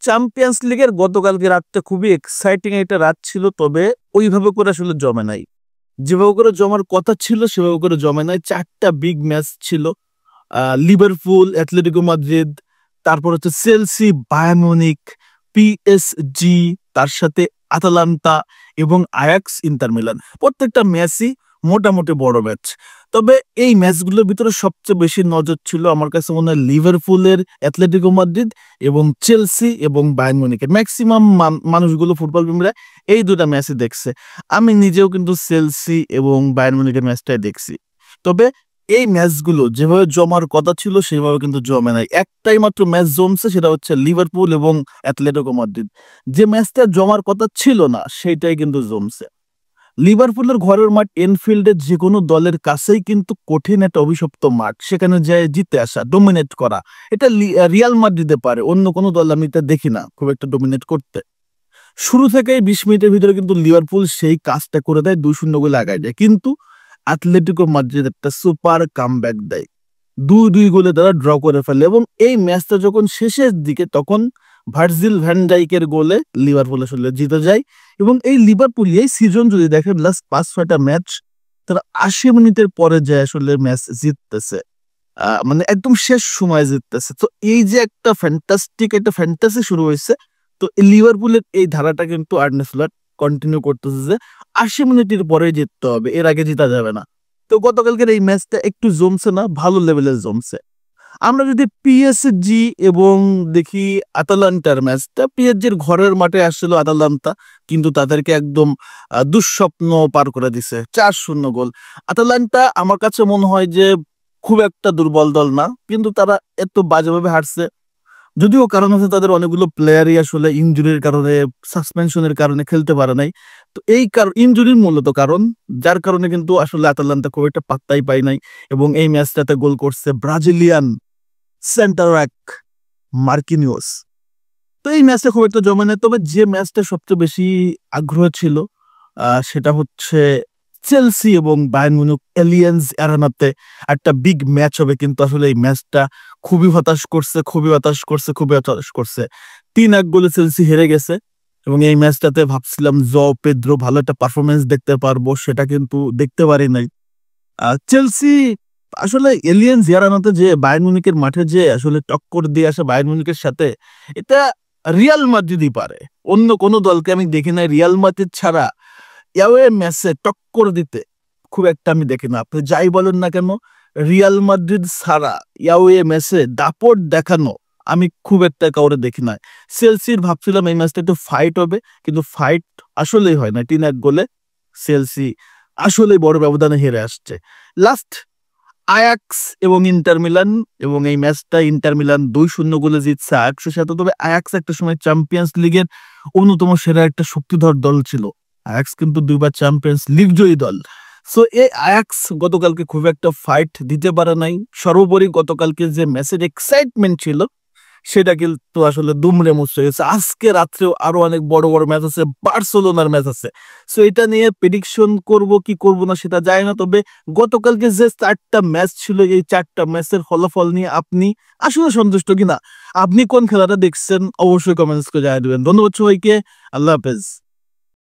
Champions লিগের গতকালকে রাতটা খুবই এক্সাইটিং একটা রাত ছিল, তবে ওইভাবে করে আসলে জমে নাই। যেভাবে করে জমার কথা ছিল সেভাবে করে জমে নাই। 4টা বিগ ম্যাচ ছিল। লিভারপুল, অ্যাটলেটিকো মাদ্রিদ, তারপর হচ্ছে চেলসি, বায়ার্ন মিউনিখ, পিএসজি, তার সাথে আতালান্তা এবং আয়াক্স, ইন্টার মিলান। প্রত্যেকটা ম্যাচই মোটামুটি বড় ম্যাচ। তবে এই ম্যাচগুলোর ভিতরে সবচেয়ে বেশি নজর ছিল আমার কাছে মনে হয় লিভারপুলের, অ্যাটলেটিকো মাদ্রিদ এবং চেলসি এবং বায়ার্ন মিউনিখের। ম্যাক্সিমাম মানুষগুলো, ফুটবল প্রেমীরা এই দুটা ম্যাচই দেখছে। আমি নিজেও কিন্তু চেলসি এবং বায়ার্ন মিউনিখের ম্যাচটাই দেখছি। তবে এই ম্যাচগুলো যেভাবে জমার কথা ছিল সেভাবে কিন্তু জমে নাই। একটাই মাত্র ম্যাচ জমছে, সেটা হচ্ছে লিভারপুল এবং অ্যাটলেটিকো মাদ্রিদ। যে ম্যাচটা জমার কথা ছিল না সেটাই কিন্তু জমছে। লিভারপুলের ঘরের মাঠ এনফিল্ডের যে কোনো দলের কাছেই কিন্তু কঠিন একটা অভিশপ্ত মাঠ, সেখানে যায় জিতে আসা, ডোমিনেট করা। এটা রিয়াল মাদ্রিদে পারে, অন্য কোনো দল আমি এটা দেখি না খুব একটা ডোমিনেট করতে। শুরু থেকেই 20 মিনিটের ভিতরে কিন্তু লিভারপুল সেই কাজটা করে দেয়, 2-0 গোলে আগায় যায়। কিন্তু অ্যাটলেটিকো মাদ্রিদ একটা সুপার কামব্যাক দেয়, 2-2 গোলে তারা ড্র করে ফেলে। এবং এই ম্যাচটা যখন শেষের দিকে, তখন ভার্জিল ভ্যান ডাইকের গোলে লিভারপুল আসলে জিতে যায়। এবং এই লিভারপুল এই সিজন যদি দেখেন লাস্ট 5-6টা ম্যাচ তারা 80 মিনিটের পরে যায় আসলে ম্যাচ জিততেছে, মানে একদম শেষ সময় জিততেছে। তো এই যে একটা ফ্যান্টাস্টিক একটা ফ্যান্টাসি শুরু হয়েছে, তো লিভারপুলের এই ধারাটা কিন্তু আর্নে স্লট কন্টিনিউ করতেছে যে 80 মিনিটের পরে জিততে হবে, এর আগে জিতা যাবে না। তো গতকালকের এই ম্যাচটা একটু জমছে না, ভালো লেভেলের জমছে। আমরা যদি পিএসজি এবং দেখি আতালান্টার ম্যাচটা, পিএসজির ঘরের মাঠে আসছিল আতালান্তা, কিন্তু তাদেরকে একদম দুঃস্বপ্ন পার করে দিছে, 4-0 গোল। আতালান্টা আমার কাছে মনে হয় যে খুব একটা দুর্বল দল না, কিন্তু তারা এত বাজেভাবে হারছে। যদিও কারণ আছে তাদের অনেকগুলো প্লেয়ারই আসলে ইনজুরির কারণে, সাসপেনশনের কারণে খেলতে পারে নাই। তো এই কারণ ইনজুরির মূলত কারণ, যার কারণে কিন্তু আসলে আতালান্তা খুব একটা পাত্তাই পায় নাই। এবং এই ম্যাচটাতে গোল করছে ব্রাজিলিয়ান সেন্টার ব্যাক মার্কিনিওস। তো এই ম্যাচটা খুব একটা জমে নেই। তবে যে ম্যাচটা সবচেয়ে বেশি আগ্রহ ছিল সেটা হচ্ছে চেলসি এবং বায়ার্ন মিউনিখ এলিয়েন্স অ্যারেনাতে একটা বিগ ম্যাচ হবে। কিন্তু আসলে এই ম্যাচটা খুবই হতাশ করছে, খুবই হতাশ করছে, খুবই হতাশ করছে। 3-1 গোলে চেলসি হেরে গেছে। এবং এই ম্যাচটাতে ভাবছিলাম পেদ্রো ভালো একটা পারফরমেন্স দেখতে পারবো, সেটা কিন্তু দেখতে পারি নাই। চেলসি আসলে এলিয়েন্স অ্যারেনাতে যে বায়ার্ন মিউনিখের মাঠে যে আসলে টক্কর দিয়ে আসে বায়ার্ন মিউনিখের সাথে, এটা রিয়াল মাদ্রিদই পারে। অন্য কোনো দলকে আমি দেখি নাই রিয়াল মাদ্রিদ ছাড়া অ্যাওয়ে ম্যাচে টক্কর দিতে, খুব একটা আমি দেখি না। আপনি যাই বলেন না কেন, রিয়াল মাদ্রিদ ছাড়া অ্যাওয়ে ম্যাচে দাপট দেখানো আমি খুব একটা কাউরে দেখি না। চেলসির ভাবছিলাম এই ম্যাচটা একটু ফাইট হবে, কিন্তু ফাইট আসলেই হয় না। 3-1 গোলে চেলসি আসলে বড় ব্যবধানে হেরে আসছে। লাস্ট আয়াক্স এবং ইন্টার মিলান, এবং এই ম্যাচটা ইন্টার মিলান 2-0 গোলে জিতছে আয়াক্সের সাথে। তবে আয়াক্স একটা সময় চ্যাম্পিয়ন্স লিগের অন্যতম সেরা একটা শক্তিধর দল ছিল। আয়াক্স কিন্তু 2বার চ্যাম্পিয়ন্স লিগ জয়ী দল। সো এই আয়াক্স গতকালকে খুব একটা ফাইট দিতে পারে নাই। সর্বোপরি গতকালকে যে ম্যাচের এক্সাইটমেন্ট ছিল সেটা কিন্তু আসলে দুমড়ে মুচড়ে গেছে। আজকে রাত্রেও আরো অনেক বড় বড় ম্যাচ আছে, বার্সেলোনার ম্যাচ আছে। সো এটা নিয়ে প্রেডিকশন করব কি করব না সেটা যায় না। তবে গতকালকে যে 4টা ম্যাচ ছিল, এই 4টা ম্যাচের ফলাফল নিয়ে আপনি আসলে সন্তুষ্ট কিনা, আপনি কোন খেলাটা দেখছেন অবশ্যই কমেন্টস করে জানিয়ে দেবেন। ধন্যবাদ সবাইকে, আল্লাহ হাফেজ।